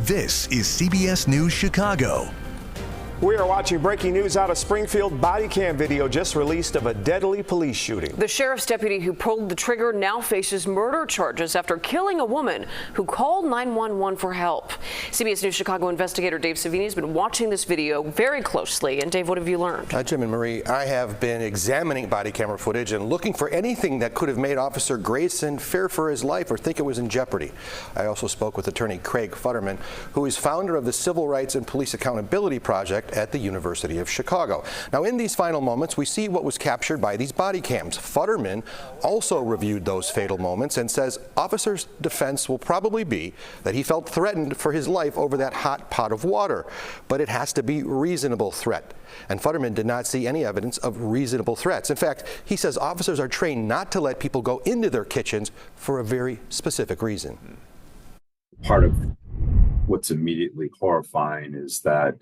This is CBS News Chicago. We are watching breaking news out of Springfield. Body cam video just released of a deadly police shooting. The sheriff's deputy who pulled the trigger now faces murder charges after killing a woman who called 911 for help. CBS News Chicago investigator Dave Savini has been watching this video very closely. And Dave, what have you learned? Jim and Marie, I have been examining body camera footage and looking for anything that could have made Officer Grayson fear for his life or think it was in jeopardy. I also spoke with attorney Craig Futterman, who is founder of the Civil Rights and Police Accountability Project at the University of Chicago. Now, in these final moments, we see what was captured by these body cams. Futterman also reviewed those fatal moments and says officer's defense will probably be that he felt threatened for his life over that hot pot of water, but it has to be reasonable threat. And Futterman did not see any evidence of reasonable threats. In fact, he says officers are trained not to let people go into their kitchens for a very specific reason. Part of what's immediately horrifying is that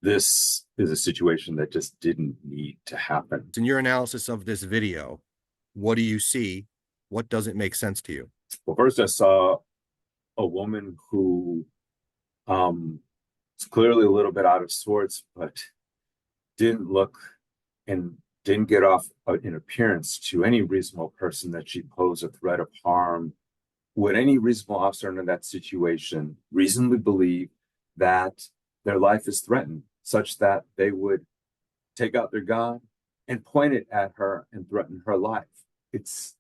this is a situation that just didn't need to happen. In your analysis of this video, what do you see? What doesn't make sense to you? Well, first I saw a woman who is clearly a little bit out of sorts, but didn't look and didn't get off in appearance to any reasonable person that she posed a threat of harm. Would any reasonable officer in that situation reasonably believe that their life is threatened, such that they would take out their gun and point it at her and threaten her life? It's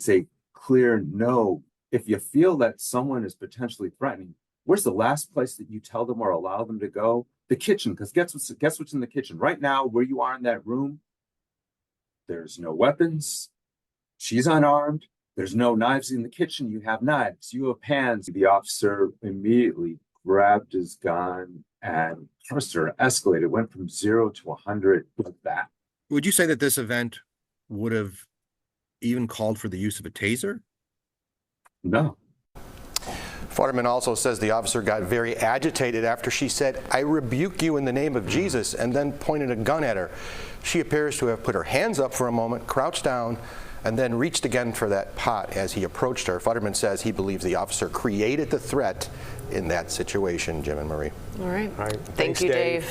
a clear no. If you feel that someone is potentially threatening, where's the last place that you tell them or allow them to go? The kitchen, because guess what's in the kitchen right now where you are in that room? There's no weapons. She's unarmed. There's no knives in the kitchen. You have knives. You have pans. The officer immediately grabbed his gun and pressure escalated, went from 0 to 100 like that. Would you say that this event would have even called for the use of a taser? No. Futterman also says the officer got very agitated after she said, "I rebuke you in the name of Jesus," and then pointed a gun at her. She appears to have put her hands up for a moment, crouched down, and then reached again for that pot as he approached her. Futterman says he believes the officer created the threat in that situation, Jim and Marie. All right. All right. Thank you, Dave.